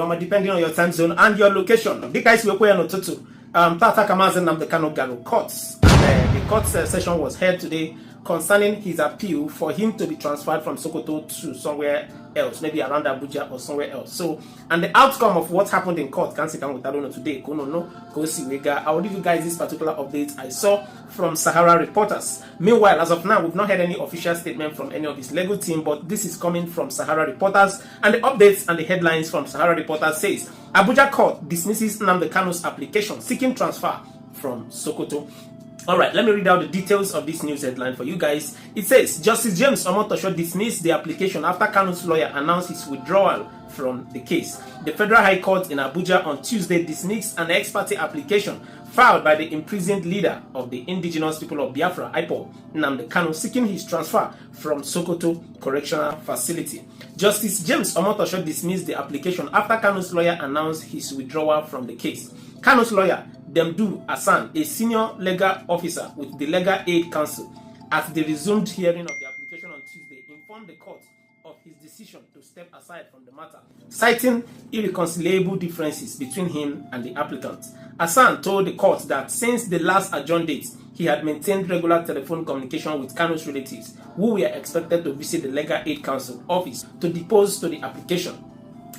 Depending on your time zone and your location. The guys we were on Tutu. Tata Kamazen Namde Kano Garo courts. The court session was held today concerning his appeal for him to be transferred from Sokoto to somewhere else, maybe around Abuja or somewhere else. So, and the outcome of what happened in court, can't say today, I will give you guys this particular update I saw from Sahara reporters. Meanwhile, as of now, we've not had any official statement from any of his legal team, but this is coming from Sahara reporters, and the updates and the headlines from Sahara reporters says, Abuja court dismisses Nnamdi Kanu's application seeking transfer from Sokoto. Alright, let me read out the details of this news headline for you guys. It says, Justice James Omotosho dismissed the application after Kanu's lawyer announced his withdrawal from the case. The Federal High Court in Abuja on Tuesday dismissed an ex parte application filed by the imprisoned leader of the indigenous people of Biafra, IPOB, Nnamdi Kanu, seeking his transfer from Sokoto Correctional Facility. Justice James Omotosho dismissed the application after Kanu's lawyer announced his withdrawal from the case. Kanu's lawyer, Demdu Hassan, a senior legal officer with the Legal Aid Council, at the resumed hearing of the application on Tuesday, informed the court of his decision to step aside from the matter, citing irreconcilable differences between him and the applicant. Hassan told the court that since the last adjourned date, he had maintained regular telephone communication with Kanu's relatives, who were expected to visit the Legal Aid Council office to depose to the application.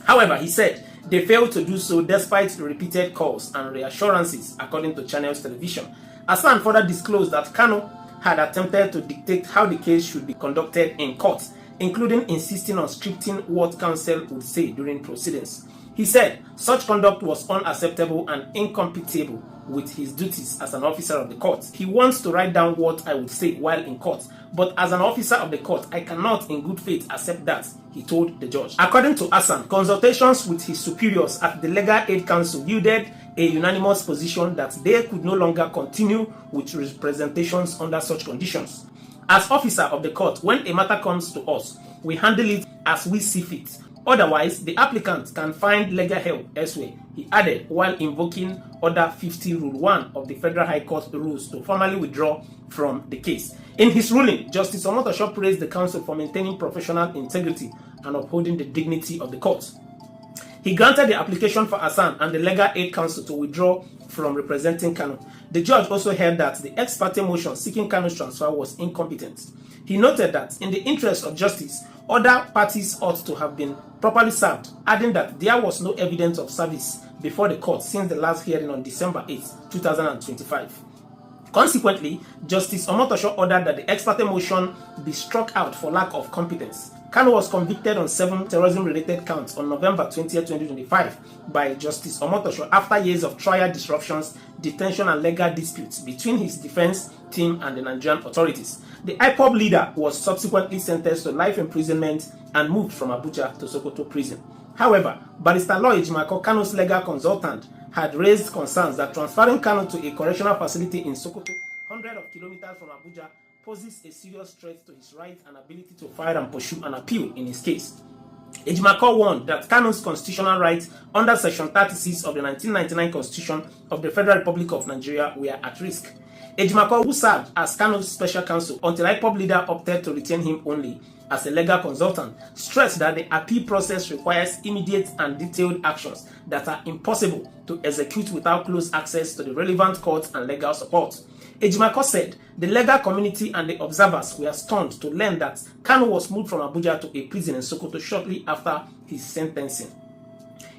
However, he said they failed to do so despite repeated calls and reassurances, according to Channels Television. Hassan further disclosed that Kanu had attempted to dictate how the case should be conducted in court, including insisting on scripting what counsel would say during proceedings. He said such conduct was unacceptable and incompatible with his duties as an officer of the court. He wants to write down what I would say while in court, but as an officer of the court, I cannot in good faith accept that, he told the judge. According to Hassan, consultations with his superiors at the Legal Aid Council yielded a unanimous position that they could no longer continue with representations under such conditions. As officer of the court, when a matter comes to us, we handle it as we see fit. Otherwise, the applicant can find legal help elsewhere, he added, while invoking Order 50 Rule 1 of the Federal High Court rules to formally withdraw from the case. In his ruling, Justice Omotosho praised the counsel for maintaining professional integrity and upholding the dignity of the court. He granted the application for Hassan and the Legal Aid Council to withdraw from representing Kanu. The judge also held that the ex parte motion seeking Kanu's transfer was incompetent. He noted that in the interest of justice, other parties ought to have been properly served, adding that there was no evidence of service before the court since the last hearing on December 8, 2025. Consequently, Justice Omotosho ordered that the ex parte motion be struck out for lack of competence. Kanu was convicted on 7 terrorism-related counts on November 20, 2025 by Justice Omotosho after years of trial disruptions, detention and legal disputes between his defense team and the Nigerian authorities. The IPOB leader was subsequently sentenced to life imprisonment and moved from Abuja to Sokoto prison. However, Barrister Law Ejimako, Kanu's legal consultant, had raised concerns that transferring Kanu to a correctional facility in Sokoto, hundreds of kilometers from Abuja, poses a serious threat to his right and ability to file and pursue an appeal in his case. Ejimako warned that Kanu's constitutional rights under Section 36 of the 1999 Constitution of the Federal Republic of Nigeria were at risk. Ejimako, who served as Kanu's special counsel until IPOB leader opted to retain him only as a legal consultant, stressed that the appeal process requires immediate and detailed actions that are impossible to execute without close access to the relevant courts and legal support. Ejimako said the legal community and the observers were stunned to learn that Kanu was moved from Abuja to a prison in Sokoto shortly after his sentencing.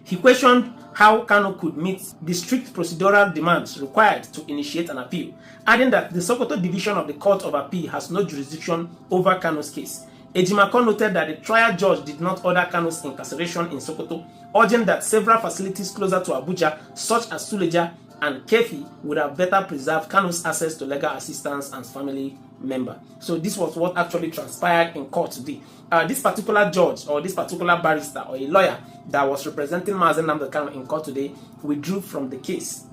He questioned how Kanu could meet the strict procedural demands required to initiate an appeal, adding that the Sokoto Division of the Court of Appeal has no jurisdiction over Kanu's case. Ejimako noted that the trial judge did not order Kanu's incarceration in Sokoto, urging that several facilities closer to Abuja, such as Suleja and Kefi, would have better preserved Kanu's access to legal assistance and family member. So this was what actually transpired in court today. This particular judge or this particular barrister or a lawyer that was representing Mazen Nnamdi Kanu in court today withdrew from the case.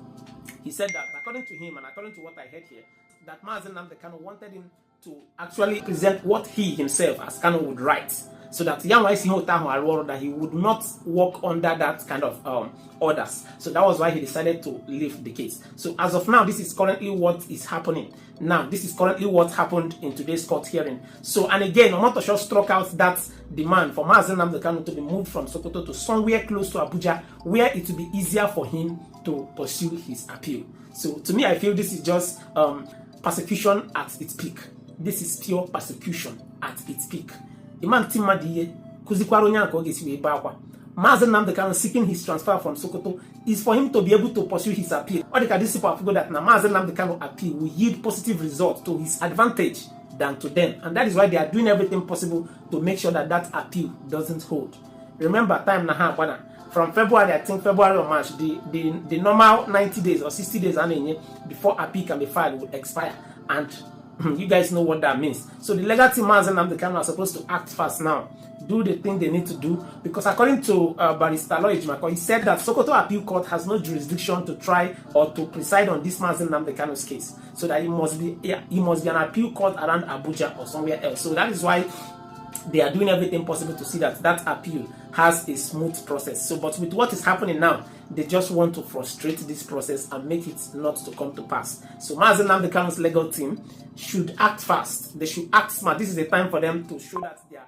He said that according to him and according to what I heard here, that Mazen Nnamdi Kanu wanted him to actually present what he himself as Kanu would write, so that that he would not work under that kind of orders. So that was why he decided to leave the case. So as of now, this is currently what is happening. Now, this is currently what happened in today's court hearing. So, and again, Omotosho struck out that demand for Mazi Nnamdi Kanu to be moved from Sokoto to somewhere close to Abuja, where it will be easier for him to pursue his appeal. So to me, I feel this is just persecution at its peak. This is pure persecution at its peak. Mazi Nnamdi Kanu seeking his transfer from Sokoto is for him to be able to pursue his appeal. Or these people have figured that Mazi Nnamdi Kanu appeal will yield positive results to his advantage than to them. And that is why they are doing everything possible to make sure that that appeal doesn't hold. Remember, time from February, I think February or March, the normal 90 days or 60 days before appeal can be filed will expire. And you guys know what that means. So the legal team Mazi Nnamdi Kanu are supposed to act fast now, do the thing they need to do, because according to Barrister Lloyd Mako, he said that Sokoto Appeal Court has no jurisdiction to try or to preside on this Mazi Nnamdi Kanu's case, so that he must be an appeal court around Abuja or somewhere else. So that is why they are doing everything possible to see that that appeal has a smooth process. So, but with what is happening now, they just want to frustrate this process and make it not to come to pass. So Mazi Nnamdi Kanu's legal team should act fast. They should act smart. This is the time for them to show that their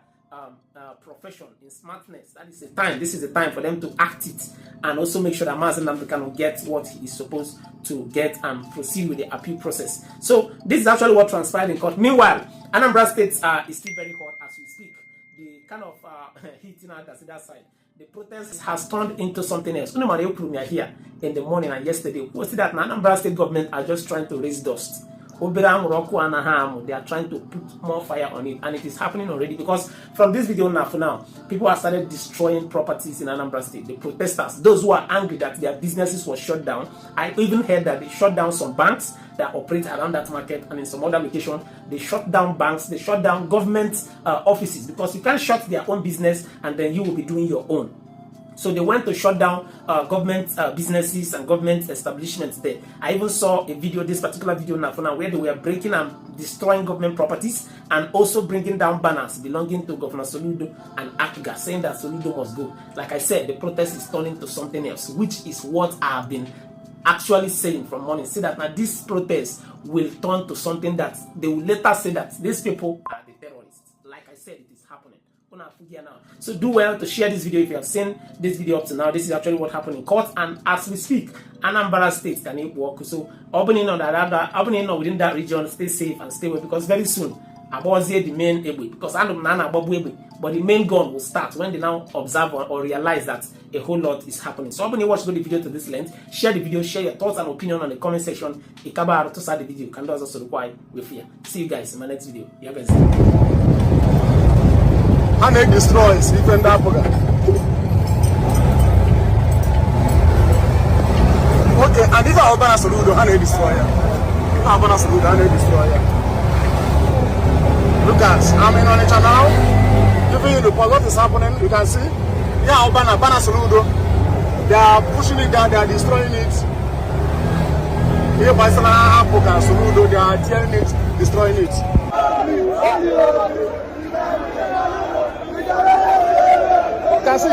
profession in smartness. That is the time. This is the time for them to act it and also make sure that Mazi Nnamdi Kanu gets what he is supposed to get and proceed with the appeal process. So this is actually what transpired in court. Meanwhile, Anambra State is still very hot as we speak. The kind of heat in that side. The protest has turned into something else. Here in the morning and yesterday, we see that Anambra State government are just trying to raise dust. They are trying to put more fire on it, and it is happening already, because from this video now, for now, people have started destroying properties in Anambra State. The protesters, those who are angry that their businesses were shut down, I even heard that they shut down some banks that operate around that market, and in some other location, they shut down banks, they shut down government offices, because you can't shut their own business and then you will be doing your own. So they went to shut down government businesses and government establishments there. I even saw a video, this particular video now, where they were breaking and destroying government properties and also bringing down banners belonging to Governor Soludo and Akiga, saying that Soludo must go. Like I said, the protest is turning to something else, which is what I have been actually saying from morning. Say that now this protest will turn to something that they will later say that these people are the terrorists. Like I said, it is happening. So do well to share this video if you have seen this video up to now. This is actually what happened in court, and as we speak, Anambra State can it work. So opening on within that region, stay safe and stay well, because very soon Abozie the main Ebwe, because I don't know but the main gun will start when they now observe or realize that a whole lot is happening. So when you watch the video to this length, share the video, share your thoughts and opinion on the comment section. Ikaba to start the video can do also require with fear. See you guys in my next video. Yeah, guys. And it destroys even that program. Okay, and if I open a soludo, and a destroyer. If I open a soludo, and a destroyer. Look at, I'm in on it now. Giving you the point, what is happening, you can see. Yeah, open a soludo. They are pushing it down, they are destroying it. Here by some African soludo, they are tearing it, destroying it. That's it.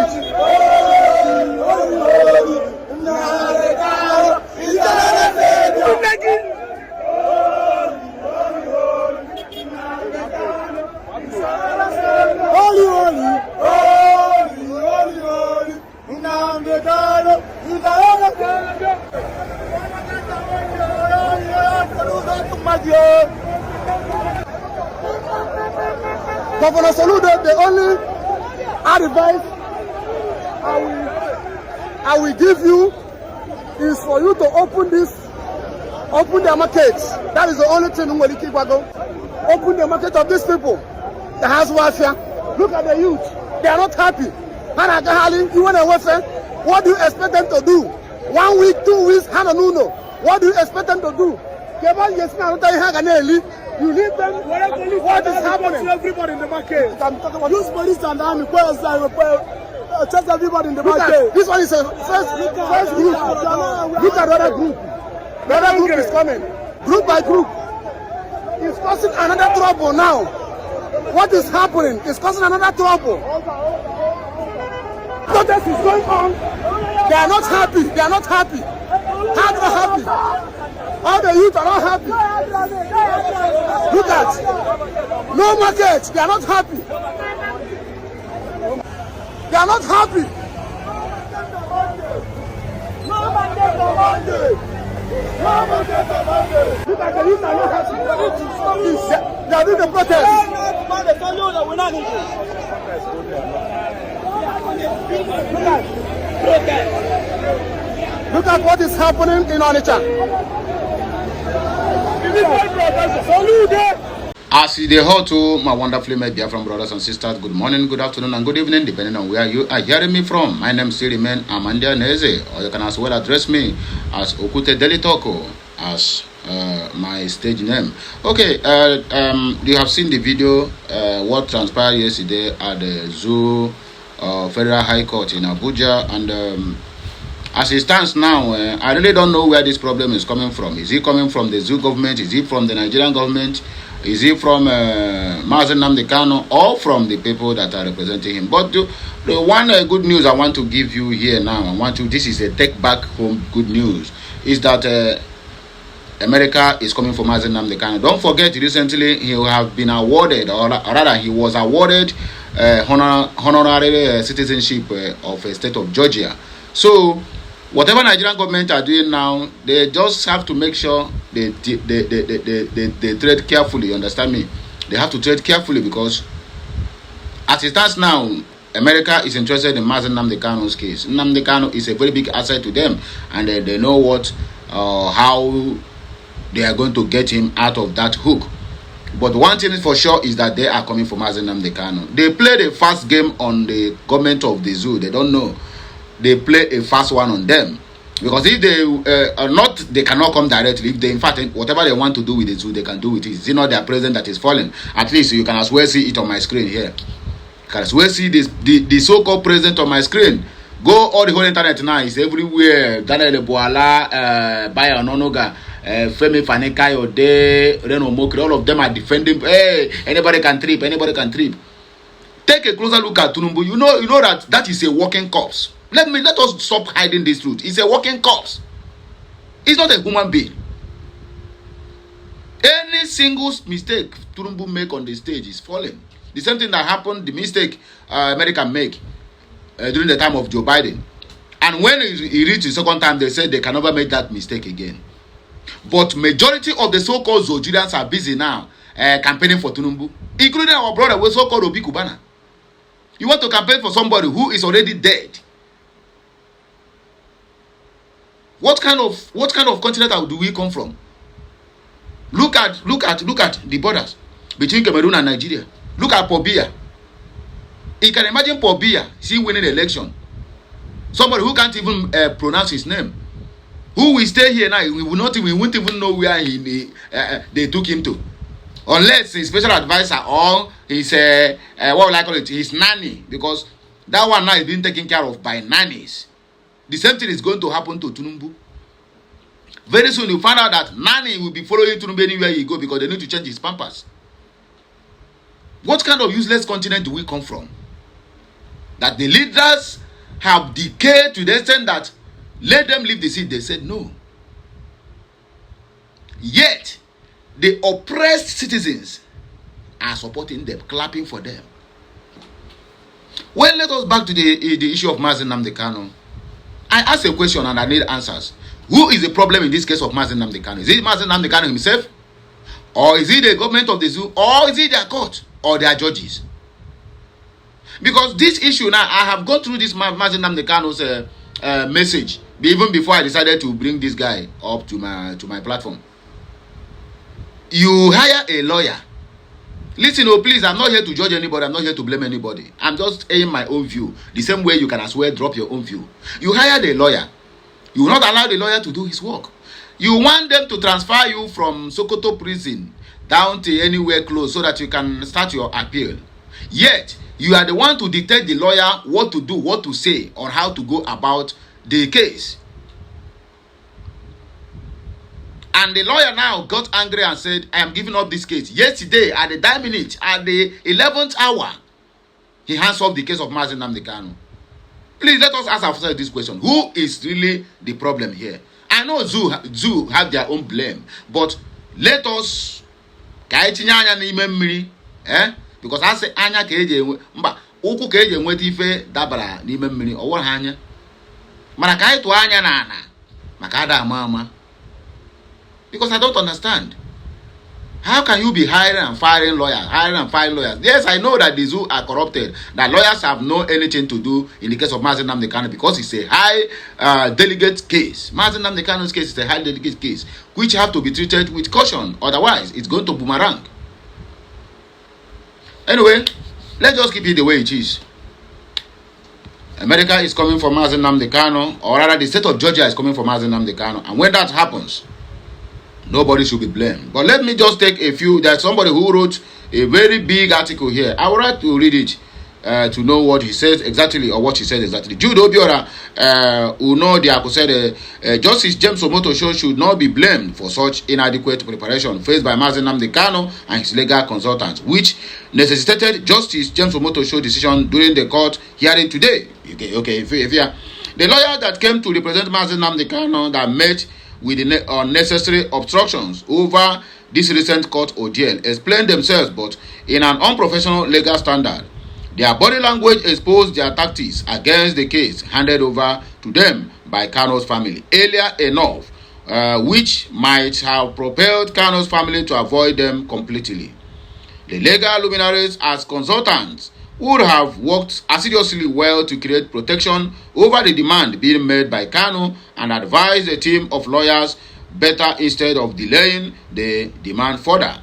Governor Soludo, the only advice I will give you is for you to open the markets. That is the only thing we will keep going. Open the market of these people. The house welfare. Look at the youth. They are not happy. You want a welfare? What do you expect them to do? 1 week, 2 weeks, what do you expect them to do? You leave them. What is happening? Everybody in the market. Use police and army. Check everybody in the market. This one is a first group. Look at the other group. The other group is coming. Group by group. It's causing another trouble now. What is happening is causing another trouble. Protest is going on. They are not happy. They are not happy. How are they happy? All the youth are not happy. Look at. No market. They are not happy. They are not happy. No market on Monday. No market on Monday. Look at the youth are not happy. They are doing the protest. Look at what is happening in Onitsha. As they hold to my wonderfully made Biafran brothers and sisters, good morning, good afternoon, and good evening, depending on where you are hearing me from. My name still remains Anambra Neze, or you can as well address me as Okute Delitoko, as my stage name. Okay, you have seen the video, what transpired yesterday at the Zoo Federal High Court in Abuja, and as it stands now, I really don't know where this problem is coming from. Is it coming from the Zoo government? Is it from the Nigerian government? Is it from Mazen Nnamdi Kanu, or from the people that are representing him? But the one good news I want to give you here now, this is a take back home good news, is that America is coming for Mazen Nnamdi Kanu. Don't forget, recently he have been awarded, or rather he was awarded honorary citizenship of the state of Georgia. So whatever Nigerian government are doing now, they just have to make sure they tread carefully. Understand me? They have to tread carefully, because as it stands now, America is interested in Mazen Nnamdi Kanu's case. Nnamdi Kanu is a very big asset to them, and they know how they are going to get him out of that hook. But one thing for sure is that they are coming for Mazen Nnamdi Kanu. They played a fast game on the government of the zoo. They don't know. They play a fast one on them, because if they are not, they cannot come directly. If they, in fact, whatever they want to do with the zoo, they can do it. It's not their president that is falling. At least you can as well see it on my screen here. You can as well see this the so-called president on my screen. Go all the whole internet now. It's everywhere. Daniel Boala, Baya Ononoga, Femi Fanekayode, Reno Mokri, all of them are defending. Hey, anybody can trip. Anybody can trip. Take a closer look at Tinubu. You know that is a walking corpse. Let us stop hiding this truth. It's a walking corpse. It's not a human being. Any single mistake Tinubu make on the stage is falling. The same thing that happened, the mistake America make during the time of Joe Biden. And when he reached the second time, they said they can never make that mistake again. But majority of the so-called Zojirians are busy now campaigning for Tinubu, including our brother, we so-called Obi Kubana. You want to campaign for somebody who is already dead? What kind of continent do we come from? Look at the borders between Cameroon and Nigeria. Look at Paul Biya. You can imagine Paul Biya, see winning the election. Somebody who can't even pronounce his name. Who will stay here now? We won't even know where they took him to, unless his special advisor or his what will I call it? His nanny, because that one now is being taken care of by nannies. The same thing is going to happen to Tinubu. Very soon you find out that nanny will be following Tinubu anywhere he go, because they need to change his pampers. What kind of useless continent do we come from? That the leaders have decayed to the extent that let them leave the seat. They said no. Yet the oppressed citizens are supporting them, clapping for them. Well, let us back to the issue of Mazen Nnamdi Kanu. I ask a question and I need answers. Who is the problem in this case of Mazen Nnamdi Kanu? Is it Mazen Nnamdi Kanu himself? Or is it the government of the zoo? Or is it their court? Or their judges? Because this issue now, I have gone through this Mazen Nnamdi Kanu's message even before I decided to bring this guy up to my platform. You hire a lawyer. Listen, oh please, I'm not here to judge anybody. I'm not here to blame anybody. I'm just saying my own view. The same way you can as well drop your own view. You hired a lawyer. You will not allow the lawyer to do his work. You want them to transfer you from Sokoto prison down to anywhere close so that you can start your appeal. Yet, you are the one to dictate the lawyer what to do, what to say, or how to go about the case. And the lawyer now got angry and said, I am giving up this case. Yesterday, at the 9 minutes, at the 11th hour, he hands off the case of Mazi Nnamdi Kanu. Please let us ask ourselves this question. Who is really the problem here? I know Zoo have their own blame, but let us because I say anya ka eje mba ukwu ka eje nweta ife dabara n'ime mmiri ọwụrụ ha anya mana ka anyị tụọ anya na ana maka ada ama because I don't understand. How can you be hiring and firing lawyers? Yes, I know that the Zoo are corrupted, that lawyers have no anything to do in the case of Mazi Nnamdi Kanu because it's a high delegate case. Mazi Nnamdi Kanu's case is a high delegate case which have to be treated with caution, otherwise it's going to boomerang. Anyway, let's just keep it the way it is. America is coming for Mazi Nnamdi Kanu, or rather the state of Georgia is coming for Mazi Nnamdi Kanu, and when that happens, nobody should be blamed. But let me just take a few. There's somebody who wrote a very big article here. I would like to read it to know what he says exactly, or what she says exactly. Jude Obiora Uno Diako said, Justice James Omoto should not be blamed for such inadequate preparation faced by Mazi Nnamdi Kanu and his legal consultants, which necessitated Justice James Omoto decision during the court hearing today. Okay, if the lawyer that came to represent Mazi Nnamdi Kanu that met with the unnecessary obstructions over this recent court ordeal explained themselves, but in an unprofessional legal standard. Their body language exposed their tactics against the case handed over to them by Kanu's family earlier enough, which might have propelled Kanu's family to avoid them completely. The legal luminaries as consultants would have worked assiduously well to create protection over the demand being made by Kanu and advise a team of lawyers better instead of delaying the demand further.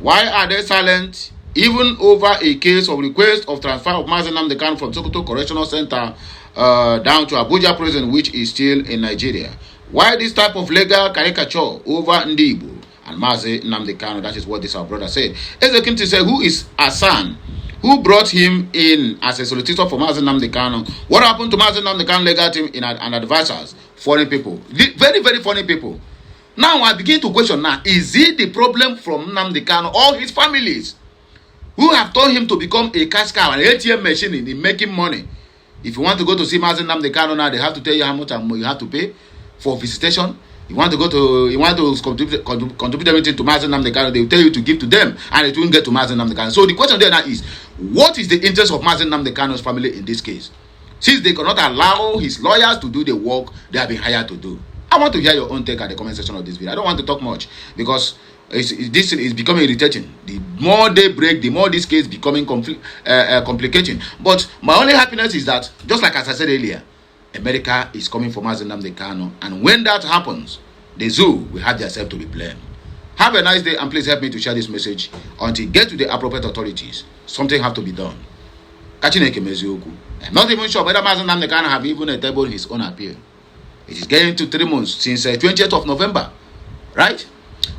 Why are they silent even over a case of request of transfer of Mazi Nnamdi Kanu from Sokoto Correctional Center down to Abuja prison, which is still in Nigeria? Why this type of legal caricature over Ndibu and Mazi Nnamdi Kanu? That is what this our brother said. Ezekinti said, who is Hassan? Who brought him in as a solicitor for Mazi Nnamdi Kanu? What happened to Mazi Nnamdi Kanu legal team and advisors? Foreign people. Very, very foreign people. Now I begin to question now, is it the problem from Nnamdi Kanu or his families who have told him to become a cash cow, an ATM machine in making money? If you want to go to see Mazi Nnamdi Kanu now, they have to tell you how much you have to pay for visitation. You want to contribute everything to Mazi Nnamdi Kanu, they will tell you to give to them, and it won't get to Mazi Nnamdi Kanu. So the question there now is, what is the interest of Mazi Nnamdi Kanu's family in this case? Since they cannot allow his lawyers to do the work they have been hired to do. I want to hear your own take at the comment section of this video. I don't want to talk much because this is becoming irritating. The more they break, the more this case becoming complicating. But my only happiness is that, just like as I said earlier, America is coming for Mazi Nnamdi Kanu, and when that happens, the Zoo will have themselves to be blamed. Have a nice day, and please help me to share this message until you get to the appropriate authorities. Something have to be done. I'm not even sure whether Mazi Nnamdi Kanu have even tabled his own appeal. It is getting to 3 months since 20th of November, right?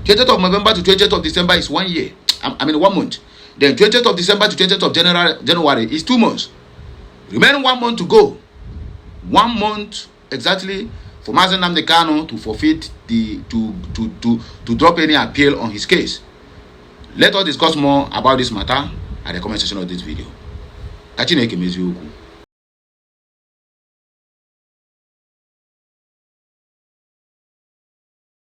20th of November to 20th of December is 1 year. I mean 1 month. Then 20th of December to 20th of January is 2 months. Remaining 1 month to go. 1 month exactly for Mazi Nnamdi Kanu to forfeit to drop any appeal on his case. Let us discuss more about this matter at the comment section of this video.